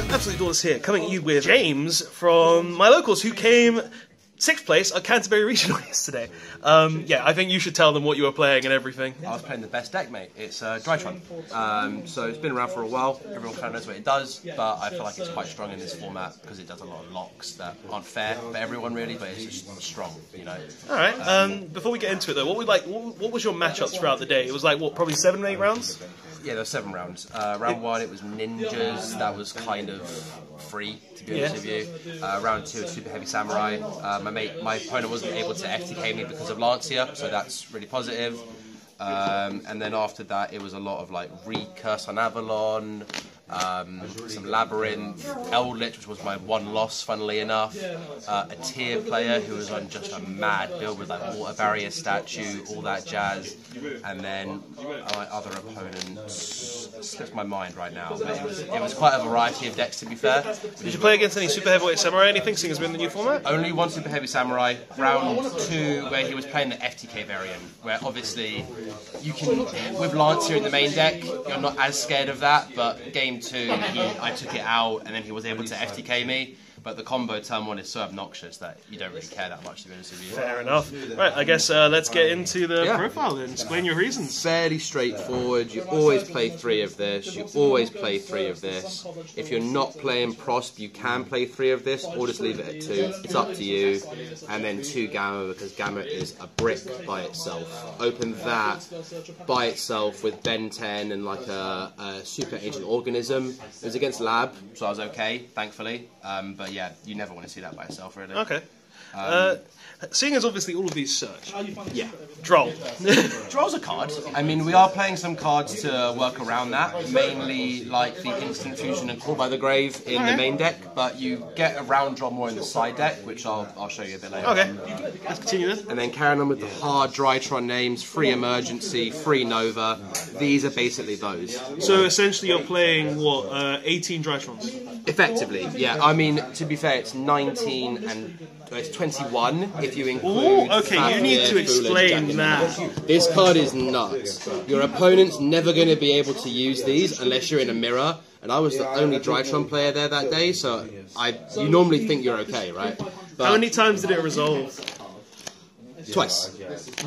guys, Absolutely Dauntless here, coming at you with James from my locals who came 6th place at Canterbury Regional yesterday. Yeah, I think you should tell them what you were playing and everything. I was playing the best deck, mate. It's Drytron. So it's been around for a while. Everyone kind of knows what it does, but I feel like it's quite strong in this format because it does a lot of locks that aren't fair for everyone, really. But it's just strong, you know. All right. Before we get into it, though, what was your matchups throughout the day? It was like what, probably 7 or 8 rounds? Yeah, there were 7 rounds. Round 1, it was ninjas. That was kind of free, to be honest with you. Round 2, was super heavy samurai. My opponent wasn't able to FTK me because of Lancia, so that's really positive. And then after that, it was a lot of like Curse on Avalon, some Labyrinth, Eldritch, which was my one loss, funnily enough. A tier player who was on just a mad build with like water barrier statue, all that jazz. And then my other opponent slips my mind right now, but it was quite a variety of decks, to be fair. Did you play against any super heavyweight samurai? Anything, seeing as we're in the new format? Only one super heavy samurai. Round 2, where he was playing the FTK variant, where obviously you can, with Lancia in the main deck, you're not as scared of that, but game 2, I took it out, and then he was able to FTK me. But the combo turn 1 is so obnoxious that you don't really care that much, to be honest with you. Fair enough. Right, I guess let's get into the profile then. Explain your reasons. Fairly straightforward. You always play 3 of this. You always play 3 of this. If you're not playing Prosp, you can play 3 of this, or just leave it at 2. It's up to you. And then 2 Gamma, because Gamma is a brick by itself. Open that by itself with Ben 10 and like a super agent organism. It was against Lab, so I was okay, thankfully. But yeah, you never want to see that by yourself, really. Okay. Seeing as obviously all of these search. Yeah. Droll. Droll's a card. I mean, we are playing some cards to work around that, mainly like the Instant Fusion and Call by the Grave in the main deck, but you get around Droll more in the side deck, which I'll show you a bit later. Okay, let's continue then. And then carrying on with the hard Drytron names, Free Emergency, Free Nova, these are basically those. So essentially you're playing, what, 18 Drytrons? Effectively, yeah. I mean, to be fair, it's 19 and it's 21 if you include... Ooh, okay, you need to explain that. This card is nuts. Your opponent's never going to be able to use these unless you're in a mirror, and I was the only Drytron player there that day, so you normally think you're okay, right? But how many times did it resolve? Twice.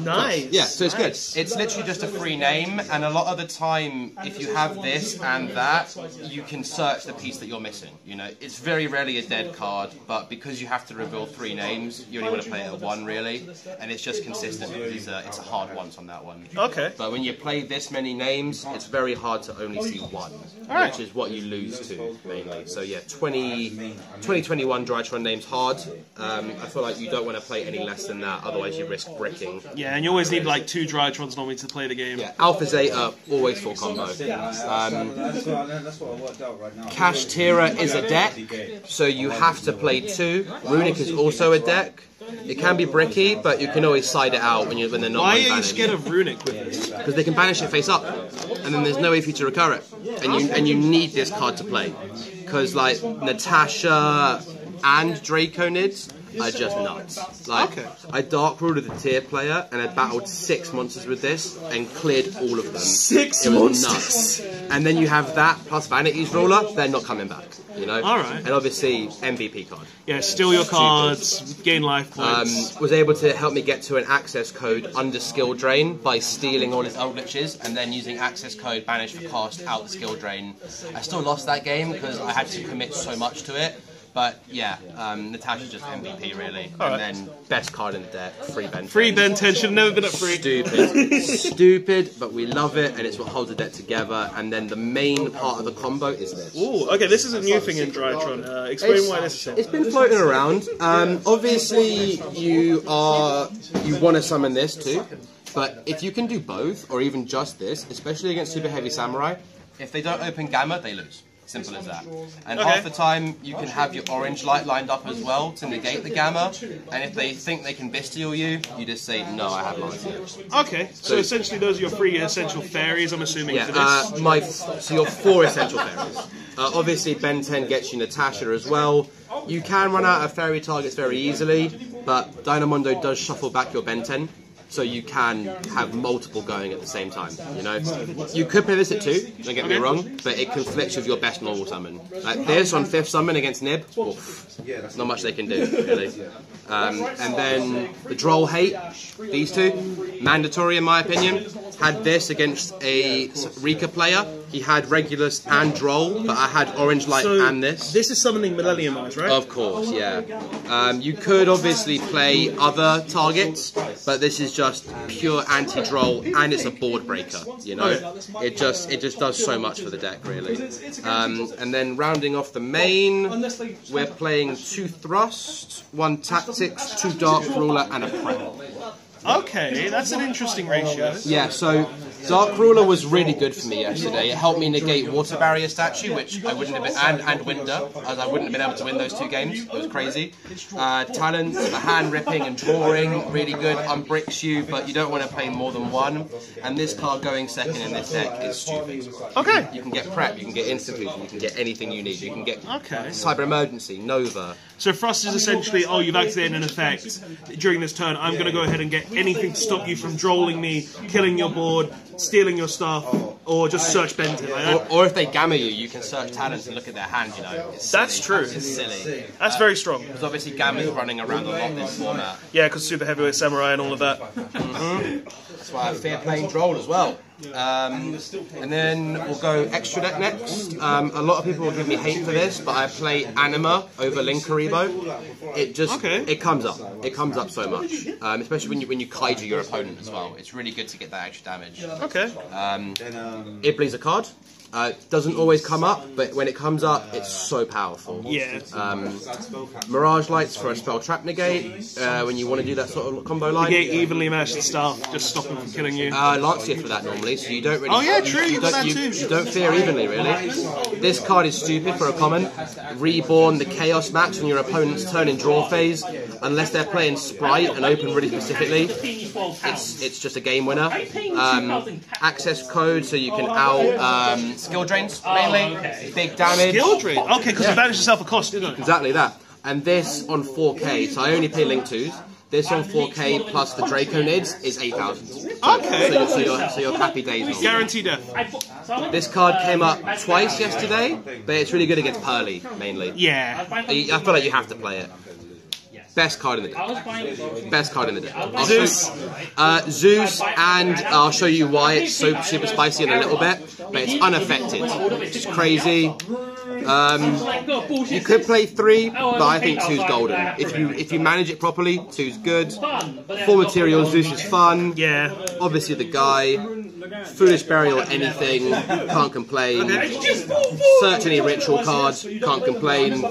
Nice. Yeah, so it's good. It's literally just a free name, and a lot of the time, if you have this and that, you can search the piece that you're missing. You know, it's very rarely a dead card, but because you have to reveal 3 names, you only want to play it at 1, really, and it's just consistent because it's a hard once on that one. Okay. But when you play this many names, it's very hard to only see 1, which is what you lose to, mainly. So yeah, 2021 Drytron names hard. I feel like you don't want to play any less than that, otherwise you risk bricking. Yeah, and you always need like 2 Drytrons normally to play the game. Yeah, Alpha Zeta, always full combo. Kashtera is a deck, so you have to play 2. Runic is also a deck. It can be bricky, but you can always side it out when they're not. Why are you scared of Runic with this? Because they can banish it face up, and then there's no way for you to recur it. And you need this card to play. Because like Natasha and Draconids are just nuts. Like, I Dark Ruled a tier player, and I battled 6 monsters with this, and cleared all of them. 6 It was monsters? nuts. And then you have that, plus Vanity's Ruler, they're not coming back, you know? Alright. And obviously, MVP card. Yeah, steal your cards, gain life points. Was able to help me get to an access code under skill drain by stealing all his Eldritches, and then using access code banish for cast out the skill drain. I still lost that game, because I had to commit so much to it. But yeah, Natasha's just MVP really, and then best card in the deck, free Ben 10. Free Ben 10 should have never been at free. Stupid, stupid, but we love it, and it's what holds the deck together. And then the main part of the combo is this. Ooh, okay, this is a new thing in Drytron. Explain why this is. It's been floating around. Obviously, you want to summon this too, but if you can do both, or even just this, especially against super heavy samurai, if they don't open Gamma, they lose. Simple as that. And half the time, you can have your orange light lined up as well to negate the Gamma, and if they think they can bestial you, you just say, no, I have Lancia. Okay, so essentially those are your 3 essential fairies, I'm assuming, for this? So your 4 essential fairies. Obviously, Ben 10 gets you Natasha as well. You can run out of fairy targets very easily, but Dynamondo does shuffle back your Ben 10. so you can have multiple going at the same time, you know? You could play this at 2, don't get me wrong, but it conflicts with your best normal summon. Like this on 5th summon against Nib, oof, not much they can do, really. And then the Droll Hate, these two, mandatory in my opinion. Had this against a Rika player. He had Regulus and Droll, but I had Orange Light and this. This is summoning Millennium Eyes, right? Of course, yeah. You could obviously play other targets, but this is just pure anti-Droll, and it's a board breaker, you know? It just does so much for the deck, really. And then rounding off the main, we're playing 2 Thrust, 1 Tactics, 2 Dark Ruler, and a Prep. Okay, that's an interesting ratio. Yeah, so Dark Ruler was really good for me yesterday. It helped me negate Water Barrier Statue, which I wouldn't have been, and Winder, as I wouldn't have been able to win those 2 games. It was crazy. Talents, the hand ripping and drawing, really good. Unbricks you, but you don't want to play more than 1. And this card going second in this deck is stupid. Okay. You can get Prep, you can get Instant Fusion, you can get anything you need. You can get Okay. Cyber Emergency, Nova. So Frost is essentially, oh, you've activated an effect during this turn. I'm going to go ahead and get anything to stop you from drolling me, killing your board, stealing your stuff, or just search Benton. Like or if they gamma you, you can search talents and look at their hand, you know. That's true. It's silly. That's very strong. Because obviously gamma's running around a lot in this format. Yeah, because Super Heavyweight Samurai and all of that. That's why I fear playing Droll as well. And then we'll go extra deck next. A lot of people will give me hate for this, but I play Anima over Linkaribo. It just it comes up. It comes up so much, especially when you kaiju your opponent as well. It's really good to get that extra damage. Okay. Ibli's a card. Doesn't always come up, but when it comes up, it's so powerful. Yeah. Mirage Lights for a spell trap negate, when you want to do that sort of combo line. Negate evenly matched stuff, just stop him from killing you. Lancia for that normally, so you don't really... Oh yeah, true, you got that too. You don't fear evenly, really. This card is stupid for a common. Reborn the Chaos Max on your opponent's turn in draw phase, unless they're playing Sprite and open really specifically. It's just a game winner. Access code, so you can out... skill drains, mainly. Big damage. Skill drain? Okay, because you banished yourself a cost, didn't you? Exactly that. And this on 4K, so I only play Link 2s. This on 4K plus the Draco Nids is 8,000. Okay. So you're happy days normally. Guaranteed death. This card came up twice yesterday, but it's really good against Purrely, mainly. Yeah. I feel like you have to play it. Best card in the deck. Best card in the deck. Zeus. Zeus, and I'll show you why it's so super spicy in a little bit, but it's unaffected. It's crazy. You could play 3, but I think 2's golden. If you manage it properly, 2's good. 4 material, Zeus is fun. Yeah. Obviously the guy. Foolish Burial, anything, can't complain. Search any ritual cards, can't complain.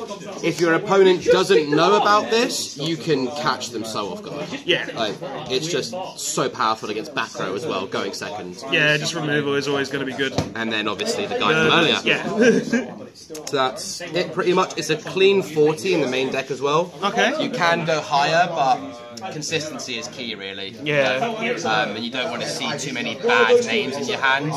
If your opponent doesn't know about this, you can catch them so off guard. Yeah. Like, it's just so powerful against back row as well, going second. Yeah, just removal is always going to be good. And then obviously the guy from earlier. Yeah. So that's it pretty much. It's a clean 40 in the main deck as well. Okay. You can go higher, but consistency is key, really. Yeah. And you don't want to see too many bad names in your hand.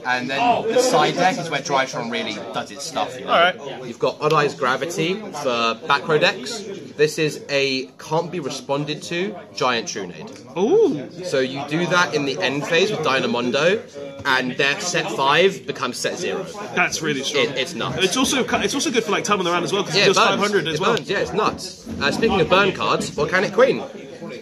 And then the side deck is where Drytron really does its stuff. You know? Alright. You've got Odd Eyes Gravity for back row decks. This is a can't be responded to giant Trunade. Ooh. So you do that in the end phase with Dynamondo, and their set 5 becomes set 0. That's really strong. It's nuts. It's also good for like time on the round as well because Yeah, it does it burns. 500 as It well. burns. Yeah, it's nuts. Speaking of burn cards, Volcanic Queen.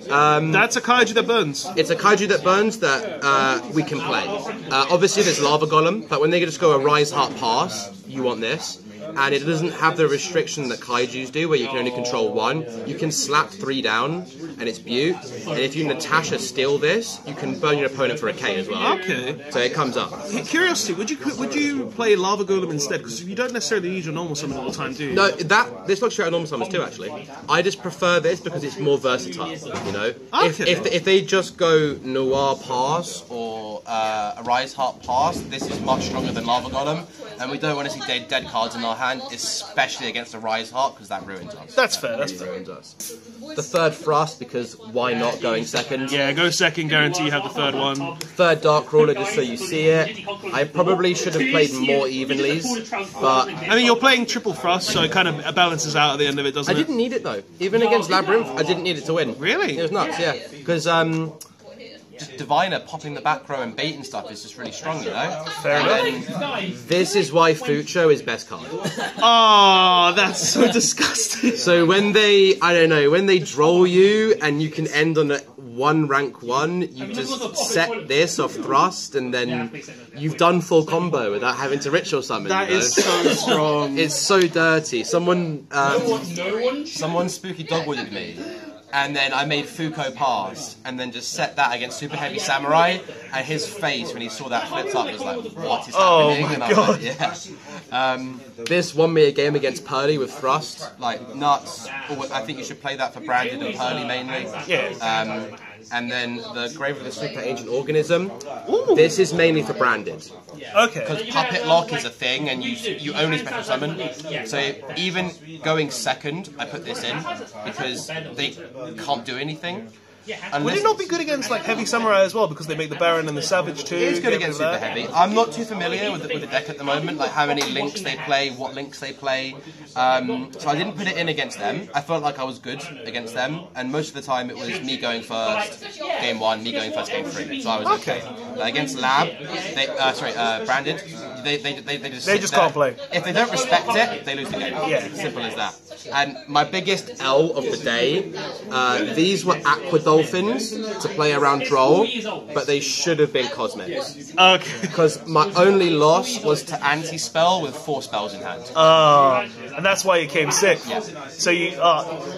That's a kaiju that burns. It's a kaiju that burns that we can play. Obviously, there's Lava Golem, but when they just go a Rise Heart Pass, you want this. And it doesn't have the restriction that kaijus do, where you can only control 1. You can slap 3 down, and it's beaut. And if you Natasha steal this, you can burn your opponent for a K as well. Okay. So it comes up. Curiosity, would you play Lava Golem instead? Because you don't necessarily use your normal summon all the time, do you? No, this looks straight at normal summons too, actually. I just prefer this because it's more versatile, you know? Okay. If they just go Noir Pass or a Rise Heart Pass, this is much stronger than Lava Golem. And we don't want to see dead cards in our hand, especially against a Rise Heart, because that ruins us. That's fair, that's fair. Ruins us. The third Thrust, because why not going second? Yeah, go second, guarantee you have the third one. Third Dark Ruler, just so you see it. I probably should have played more evenlies, but... I mean, you're playing triple Thrust, so it kind of balances out at the end of it, doesn't it? I didn't need it, though. Even against Labyrinth, I didn't need it to win. Really? It was nuts, yeah. Because just Diviner popping the back row and baiting stuff is just really strong, you know? Fair enough. This is why Fucho is best card. Oh, that's so disgusting. So when they, I don't know, when they droll you and you can end on a 1 rank 1, you just set this off thrust and then you've done full combo without having to ritual summon. That is so strong. It's so dirty. Someone spooky dogwooded me. And then I made Fuko pass, and then just set that against super heavy samurai, and his face when he saw that flipped up was like, "What is happening?" Oh my and I god! was like, yeah. This won me a game against Purrely with thrust, like nuts. I think you should play that for Branded and Purrely mainly. Yeah. And then the Grave of the Super Ancient Organism. Ooh. This is mainly for Branded. Okay. Because Puppet Lock is a thing, and you only special summon. So even going second, I put this in because they can't do anything. Would it not be good against like heavy samurai as well because they make the Baron and the Savage too? It's good against super heavy. I'm not too familiar with the deck at the moment, like how many links they play, what links they play. So I didn't put it in against them. I felt like I was good against them, and most of the time it was me going first, game 1, me going first, game 3. So I was okay. Against Lab, Branded, they just can't play. If they don't respect it, they lose the game. Yeah, simple as that. And my biggest L of the day, these were Aqua Dolphins to play around Droll, but they should have been Cosmetics. Okay. Because my only loss was to anti-spell with 4 spells in hand. And that's why you came sick. Yeah. So you,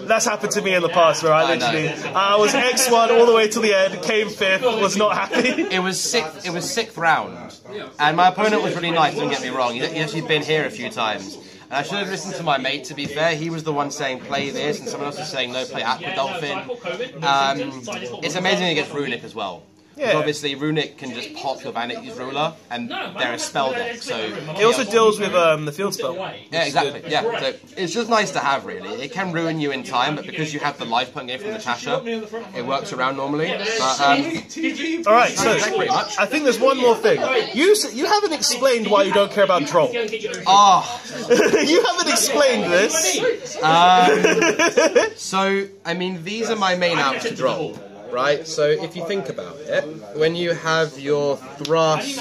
that's happened to me in the past where I literally, I was X1 all the way to the end, came 5th, was not happy. It was 6th round, and my opponent was really nice, don't get me wrong, he's actually been here a few times. And I should have listened to my mate, to be fair. He was the one saying play this, and someone else was saying no, play Aqua Dolphin. It's amazing against Runic as well. Yeah. Obviously, Runic can just pop your Vanity's Ruler, and they're a spell deck, so... It also deals with the field spell. Yeah, exactly, yeah. So it's just nice to have, really. It can ruin you in time, but because you have the life point game from Natasha, it works around normally. But, alright, so I think there's one more thing. You haven't explained why you don't care about Droll. Oh. You haven't explained this. So, I mean, these are my main outs to Droll. Right, so if you think about it, when you have your thrusts,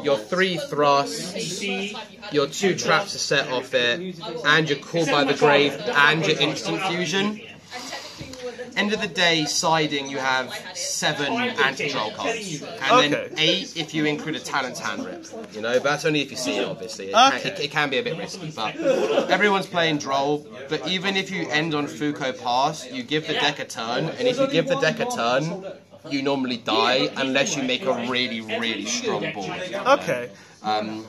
your 3 thrusts, your 2 traps are set off it, and you're called by the grave, and your instant fusion, end of the day, siding, you have 7 anti-troll cards. And then 8 if you include a Talent's Hand Rip. You know, but that's only if you see it, obviously. It can be a bit risky, but everyone's playing Droll. But even if you end on Fuko Pass, you give the deck a turn, and if you give the deck a turn, you normally die unless you make a really, really strong board. Okay. And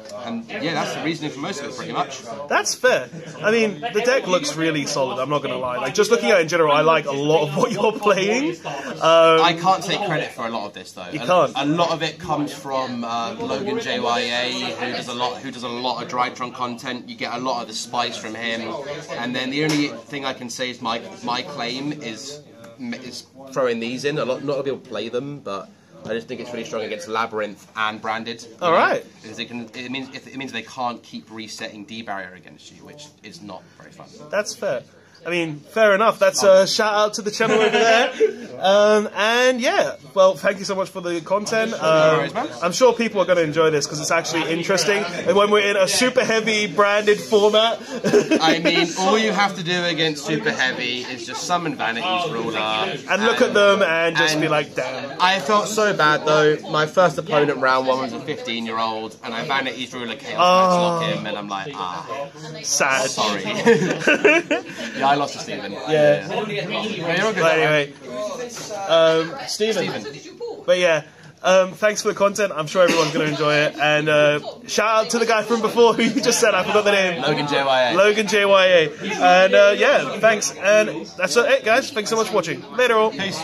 yeah, that's the reasoning for most of it, pretty much. That's fair. I mean, the deck looks really solid, I'm not going to lie. Like, just looking at it in general, I like a lot of what you're playing. I can't take credit for a lot of this, though. You can't. A lot of it comes from Logan JYA, who does a lot of Drytron content. You get a lot of the spice from him. And then the only thing I can say is my claim is throwing these in. Not a lot of people play them, but I just think it's really strong against Labyrinth and Branded. All right. Because it means they can't keep resetting D barrier against you, which is not very fun. That's fair. I mean, fair enough. That's a shout out to the channel over there. And yeah, well, thank you so much for the content. I'm sure people are going to enjoy this because it's actually interesting. And when we're in a super heavy branded format. I mean, all you have to do against super heavy is just summon Vanity's Ruler. And look at them and just be like, damn. I felt so bad though. My first opponent round 1 was a 15-year-old, and I Vanity's Ruler Chaos lock him, and I'm like, sad. Sorry. Yeah, I lost to Stephen. Yeah. But anyway, Stephen. But yeah, thanks for the content. I'm sure everyone's going to enjoy it. And shout out to the guy from before who you just said. I forgot the name. Logan JYA. Logan JYA. And yeah, thanks. And that's it, guys. Thanks so much for watching. Later all. Peace.